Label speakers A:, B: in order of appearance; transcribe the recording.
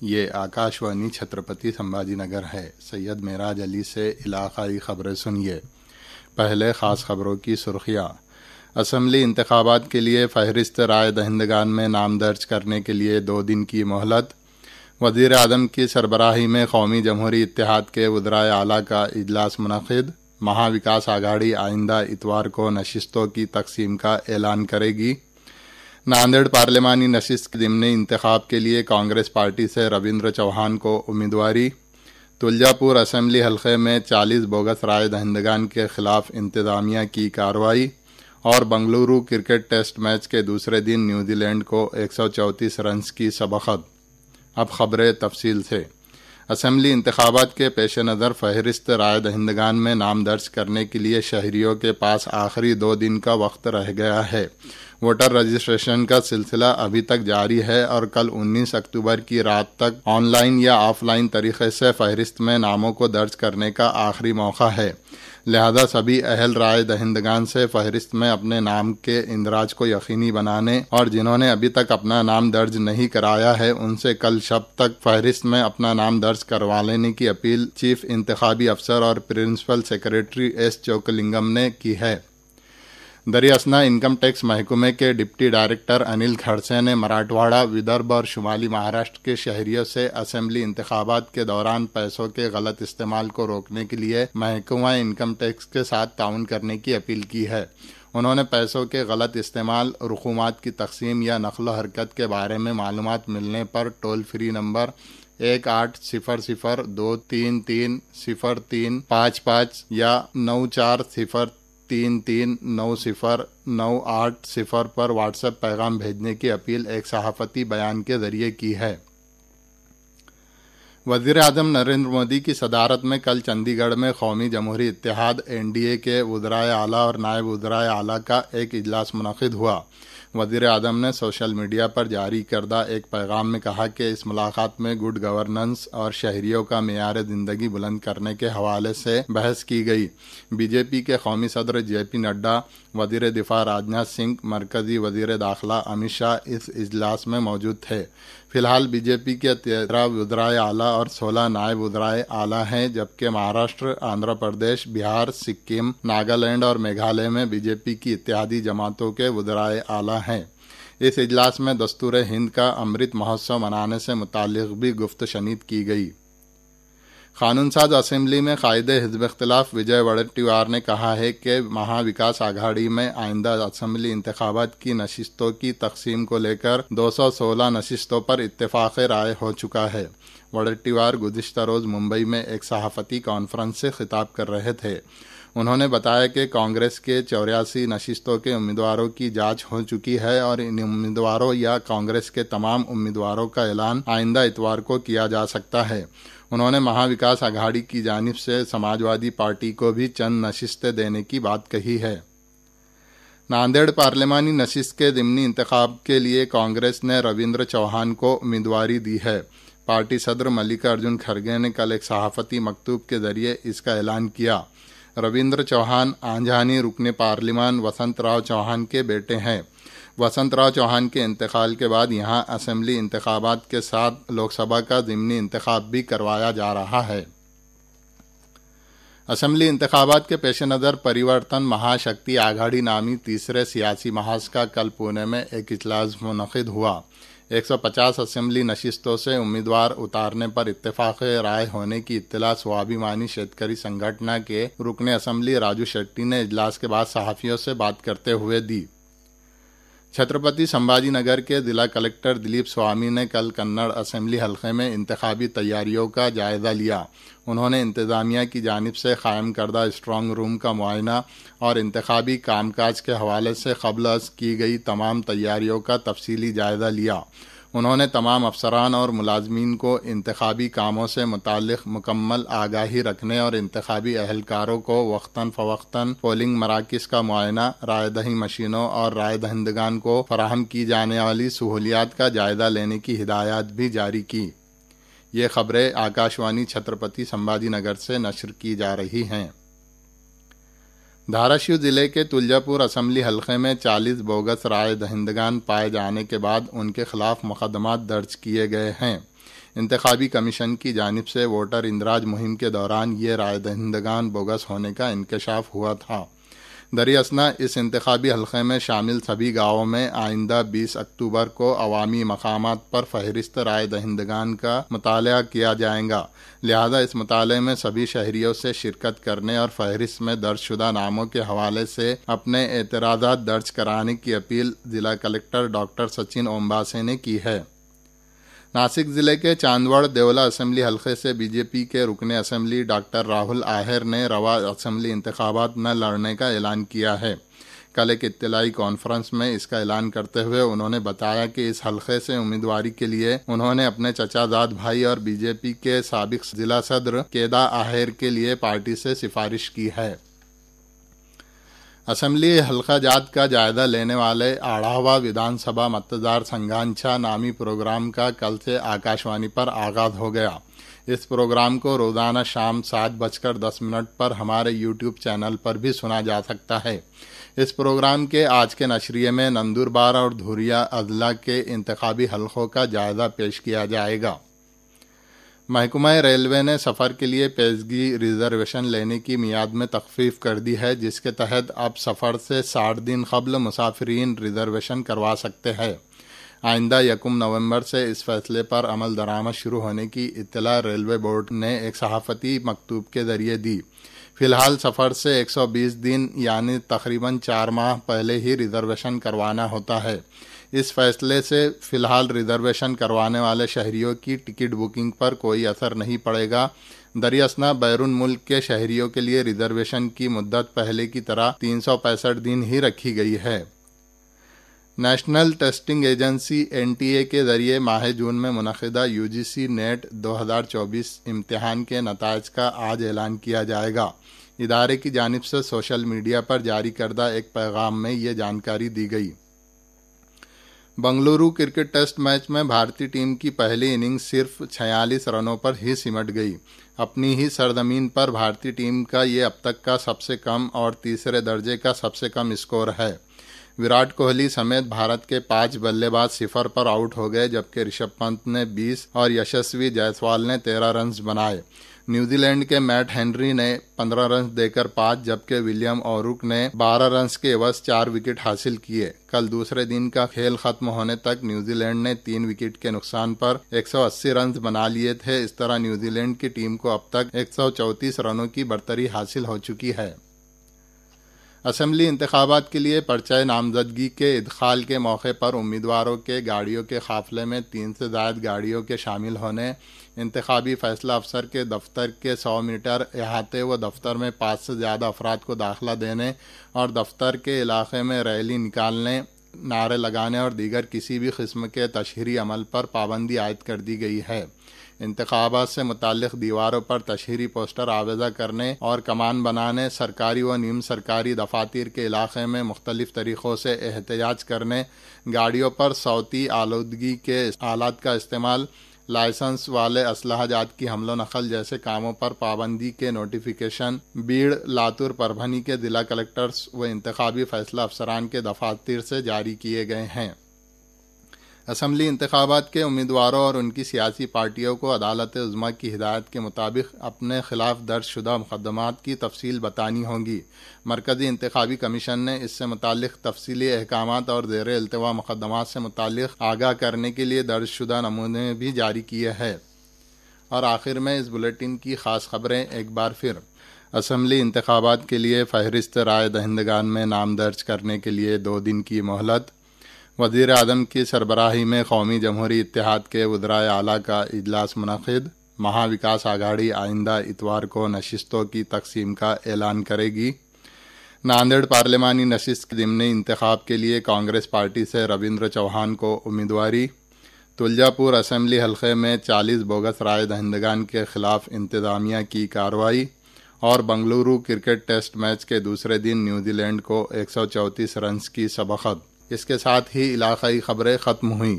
A: یہ آکاشوانی چھترپتی سمبھاجی نگر ہے۔ سید معراج علی سے علاقائی خبریں سنیے۔ پہلے خاص خبروں کی سرخیاں۔ اسمبلی انتخابات کے لیے فہرست رائے دہندگان میں نام درج کرنے کے لیے 2 دن کی مہلت۔ وزیر اعظم کی سربراہی میں قومی جمہوری اتحاد کے وزرائے اعلیٰ کا اجلاس منعقد۔ مہا وکاس آگھاڑی آئندہ اتوار کو نشستوں کی تقسیم کا اعلان کرے گی۔ ناندیڑ پارلیمانی نشست کے ضمنی انتخاب کے لیے کانگریس پارٹی سے رویندر چوہان کو امیدواری۔ تلجا پور اسمبلی حلقے میں 40 بوگس رائے دہندگان کے خلاف انتظامیہ کی کارروائی۔ اور بنگلورو کرکٹ ٹیسٹ میچ کے دوسرے دن نیوزی لینڈ کو 134 رنز کی سبقت۔ اب خبریں تفصیل سے۔ اسمبلی انتخابات کے پیش نظر فہرست رائے دہندگان میں نام درج کرنے کے لیے شہریوں کے پاس آخری 2 دن کا وقت رہ گیا ہے۔ ووٹر رجسٹریشن کا سلسلہ ابھی تک جاری ہے اور کل 19 اکتوبر کی رات تک آن لائن یا آف لائن طریقے سے فہرست میں ناموں کو درج کرنے کا آخری موقع ہے۔ لہذا سبھی اہل رائے دہندگان سے فہرست میں اپنے نام کے اندراج کو یقینی بنانے اور جنہوں نے ابھی تک اپنا نام درج نہیں کرایا ہے ان سے کل شب تک فہرست میں اپنا نام درج کروا لینے کی اپیل چیف انتخابی افسر اور پرنسپل سیکریٹری ایس چوکلنگم نے کی ہے۔ دریاسنا انکم ٹیکس محکمے کے ڈپٹی ڈائریکٹر انل کھڑسے نے مراٹھواڑہ، ودربھ اور شمالی مہاراشٹر کے شہریوں سے اسمبلی انتخابات کے دوران پیسوں کے غلط استعمال کو روکنے کے لیے محکمہ انکم ٹیکس کے ساتھ تعاون کرنے کی اپیل کی ہے۔ انہوں نے پیسوں کے غلط استعمال، رقومات کی تقسیم یا نقل و حرکت کے بارے میں معلومات ملنے پر ٹول فری نمبر 1800233055 یا 9403390980 پر واٹس ایپ پیغام بھیجنے کی اپیل ایک صحافتی بیان کے ذریعے کی ہے۔ وزیر اعظم نریندر مودی کی صدارت میں کل چندی گڑھ میں قومی جمہوری اتحاد NDA کے وزرائے اعلیٰ اور نائب وزرائے اعلیٰ کا ایک اجلاس منعقد ہوا۔ وزیر اعظم نے سوشل میڈیا پر جاری کردہ ایک پیغام میں کہا کہ اس ملاقات میں گڈ گورننس اور شہریوں کا معیار زندگی بلند کرنے کے حوالے سے بحث کی گئی۔ BJP کے قومی صدر JP نڈا، وزیر دفاع راجناتھ سنگھ، مرکزی وزیر داخلہ امت شاہ اس اجلاس میں موجود تھے۔ فی الحال BJP کے 13 وزرائے اعلیٰ اور 16 نائب وزرائے اعلیٰ ہیں، جبکہ مہاراشٹر، آندھرا پردیش، بہار، سکم، ناگالینڈ اور میگھالیہ میں BJP کی اتحادی جماعتوں کے وزرائے اعلیٰ ہیں۔ اس اجلاس میں دستور ہند کا امرت مہوتسو منانے سے متعلق بھی گفت شنید کی گئی۔ قانون ساز اسمبلی میں قائد حزب اختلاف وجے وڈٹیوار نے کہا ہے کہ مہا وکاس آگھاڑی میں آئندہ اسمبلی انتخابات کی نشستوں کی تقسیم کو لے کر 216 نشستوں پر اتفاق رائے ہو چکا ہے۔ وڈٹیوار گزشتہ روز ممبئی میں ایک صحافتی کانفرنس سے خطاب کر رہے تھے۔ انہوں نے بتایا کہ کانگریس کے 84 نشستوں کے امیدواروں کی جانچ ہو چکی ہے اور ان امیدواروں یا کانگریس کے تمام امیدواروں کا اعلان آئندہ اتوار کو کیا جا سکتا ہے۔ انہوں نے مہا وکاس آگھاڑی کی جانب سے سماجوادی پارٹی کو بھی چند نشستیں دینے کی بات کہی ہے۔ ناندیڑ پارلیمانی نشست کے ضمنی انتخاب کے لیے کانگریس نے رویندر چوہان کو امیدواری دی ہے۔ پارٹی صدر ملک ارجن کھڑگے نے کل ایک صحافتی مکتوب کے ذریعے اس کا اعلان کیا۔ رویندر چوہان آنجہانی رکن پارلیمان وسنت راؤ چوہان کے بیٹے ہیں۔ وسنت راؤ چوہان کے انتقال کے بعد یہاں اسمبلی انتخابات کے ساتھ لوک سبھا کا ضمنی انتخاب بھی کروایا جا رہا ہے۔ اسمبلی انتخابات کے پیش نظر پریورتن مہا شکتی آگھاڑی نامی تیسرے سیاسی محاذ کا کل پونے میں ایک اجلاس منعقد ہوا۔ 150 اسمبلی نشستوں سے امیدوار اتارنے پر اتفاق رائے ہونے کی اطلاع سوابھیمانی شیتکری سنگھٹنا کے رکن اسمبلی راجو شیٹی نے اجلاس کے بعد صحافیوں سے بات کرتے ہوئے دی۔ چھترپتی سمبھاجی نگر کے ضلع کلکٹر دلیپ سوامی نے کل کنڑ اسمبلی حلقے میں انتخابی تیاریوں کا جائزہ لیا۔ انہوں نے انتظامیہ کی جانب سے قائم کردہ اسٹرانگ روم کا معائنہ اور انتخابی کام کاج کے حوالے سے قبل از کی گئی تمام تیاریوں کا تفصیلی جائزہ لیا۔ انہوں نے تمام افسران اور ملازمین کو انتخابی کاموں سے متعلق مکمل آگاہی رکھنے اور انتخابی اہلکاروں کو وقتاً فوقتاً پولنگ مراکز کا معائنہ، رائے دہی مشینوں اور رائے دہندگان کو فراہم کی جانے والی سہولیات کا جائزہ لینے کی ہدایات بھی جاری کی۔ یہ خبریں آکاشوانی چھترپتی سمبھاجی نگر سے نشر کی جا رہی ہیں۔ دھاراشیو ضلع کے تلجا پور اسمبلی حلقے میں 40 بوگس رائے دہندگان پائے جانے کے بعد ان کے خلاف مقدمات درج کیے گئے ہیں۔ انتخابی کمیشن کی جانب سے ووٹر اندراج مہم کے دوران یہ رائے دہندگان بوگس ہونے کا انکشاف ہوا تھا۔ دراصل اس انتخابی حلقے میں شامل سبھی گاؤں میں آئندہ 20 اکتوبر کو عوامی مقامات پر فہرست رائے دہندگان کا مطالعہ کیا جائے گا، لہذا اس مطالعے میں سبھی شہریوں سے شرکت کرنے اور فہرست میں درج شدہ ناموں کے حوالے سے اپنے اعتراضات درج کرانے کی اپیل ضلع کلکٹر ڈاکٹر سچن اومباسے نے کی ہے۔ ناسک ضلع کے چاندوڑ دیولا اسمبلی حلقے سے بی جے پی کے رکن اسمبلی ڈاکٹر راہل آہر نے رواں اسمبلی انتخابات نہ لڑنے کا اعلان کیا ہے۔ کل ایک اطلاعی کانفرنس میں اس کا اعلان کرتے ہوئے انہوں نے بتایا کہ اس حلقے سے امیدواری کے لیے انہوں نے اپنے چچا زاد بھائی اور بی جے پی کے سابق ضلع صدر کیدا آہر کے لیے پارٹی سے سفارش کی ہے۔ اسمبلی حلقہ جات کا جائزہ لینے والے 8واں ودھان سبھا متدار سنگھانچا نامی پروگرام کا کل سے آکاشوانی پر آغاز ہو گیا۔ اس پروگرام کو روزانہ شام 7:10 پر ہمارے یوٹیوب چینل پر بھی سنا جا سکتا ہے۔ اس پروگرام کے آج کے نشریے میں نندوربار اور دھوریا اضلاع کے انتخابی حلقوں کا جائزہ پیش کیا جائے گا۔ محکمہ ریلوے نے سفر کے لیے پیشگی ریزرویشن لینے کی میعاد میں تخفیف کر دی ہے، جس کے تحت اب سفر سے 60 دن قبل مسافرین ریزرویشن کروا سکتے ہیں۔ آئندہ 1 نومبر سے اس فیصلے پر عمل درآمد شروع ہونے کی اطلاع ریلوے بورڈ نے ایک صحافتی مکتوب کے ذریعے دی۔ فی الحال سفر سے 120 دن یعنی تقریباً 4 ماہ پہلے ہی ریزرویشن کروانا ہوتا ہے۔ اس فیصلے سے فی الحال ریزرویشن کروانے والے شہریوں کی ٹکٹ بکنگ پر کوئی اثر نہیں پڑے گا۔ دراصل بیرون ملک کے شہریوں کے لیے ریزرویشن کی مدت پہلے کی طرح 365 دن ہی رکھی گئی ہے۔ نیشنل ٹیسٹنگ ایجنسی (NTA) کے ذریعے ماہ جون میں منعقدہ UGC نیٹ 2024 امتحان کے نتائج کا آج اعلان کیا جائے گا۔ ادارے کی جانب سے سوشل میڈیا پر جاری کردہ ایک پیغام میں یہ جانکاری دی گئی۔ بنگلورو کرکٹ ٹیسٹ میچ میں بھارتی ٹیم کی پہلی اننگ صرف 46 رنوں پر ہی سمٹ گئی۔ اپنی ہی سرزمین پر بھارتی ٹیم کا یہ اب تک کا سب سے کم اور تیسرے درجے کا سب سے کم اسکور ہے۔ وراٹ کوہلی سمیت بھارت کے 5 بلے باز 0 پر آؤٹ ہو گئے، جبکہ رشبھ پنت نے 20 اور یشسوی جائسوال نے 13 رنز بنائے۔ نیوزی لینڈ کے میٹ ہنری نے 15 رنز دے کر 5 جبکہ ولیم اوروک نے 12 رنز کے عوض 4 وکٹ حاصل کیے۔ کل دوسرے دن کا کھیل ختم ہونے تک نیوزی لینڈ نے 3 وکٹ کے نقصان پر 180 رنز بنا لیے تھے۔ اس طرح نیوزی لینڈ کی ٹیم کو اب تک 134 رنوں کی برتری حاصل ہو چکی ہے۔ اسمبلی انتخابات کے لیے پرچہ نامزدگی کے ادخال کے موقع پر امیدواروں کے گاڑیوں کے قافلے میں 3 سے زائد گاڑیوں کے شامل ہونے، انتخابی فیصلہ افسر کے دفتر کے 100 میٹر احاطے و دفتر میں 5 سے زیادہ افراد کو داخلہ دینے اور دفتر کے علاقے میں ریلی نکالنے، نعرے لگانے اور دیگر کسی بھی قسم کے تشہیری عمل پر پابندی عائد کر دی گئی ہے۔ انتخابات سے متعلق دیواروں پر تشہیری پوسٹر آویزاں کرنے اور کمان بنانے، سرکاری و نیم سرکاری دفاتر کے علاقے میں مختلف طریقوں سے احتجاج کرنے، گاڑیوں پر صوتی آلودگی کے آلات کا استعمال، لائسنس والے اسلحہ جات کی حمل و نقل جیسے کاموں پر پابندی کے نوٹیفیکیشن بیڑ، لاتور، پربھنی کے ضلع کلکٹرز و انتخابی فیصلہ افسران کے دفاتر سے جاری کیے گئے ہیں۔ اسمبلی انتخابات کے امیدواروں اور ان کی سیاسی پارٹیوں کو عدالت عظمیٰ کی ہدایت کے مطابق اپنے خلاف درج شدہ مقدمات کی تفصیل بتانی ہوگی۔ مرکزی انتخابی کمیشن نے اس سے متعلق تفصیلی احکامات اور زیر التواء مقدمات سے متعلق آگاہ کرنے کے لیے درج شدہ نمونے بھی جاری کیے ہیں۔ اور آخر میں اس بلیٹن کی خاص خبریں ایک بار پھر۔ اسمبلی انتخابات کے لیے فہرست رائے دہندگان میں نام درج کرنے کے لیے 2 دن کی مہلت۔ وزیر اعظم کی سربراہی میں قومی جمہوری اتحاد کے وزرائے اعلیٰ کا اجلاس منعقد۔ مہا وکاس آگھاڑی آئندہ اتوار کو نشستوں کی تقسیم کا اعلان کرے گی۔ ناندیڑ پارلیمانی نشست کے ضمنی انتخاب کے لیے کانگریس پارٹی سے رویندر چوہان کو امیدواری۔ تلجا پور اسمبلی حلقے میں 40 بوگس رائے دہندگان کے خلاف انتظامیہ کی کارروائی۔ اور بنگلورو کرکٹ ٹیسٹ میچ کے دوسرے دن نیوزی لینڈ کو 134 رنز کی سبقت۔ اس کے ساتھ ہی علاقائی خبریں ختم ہوئیں۔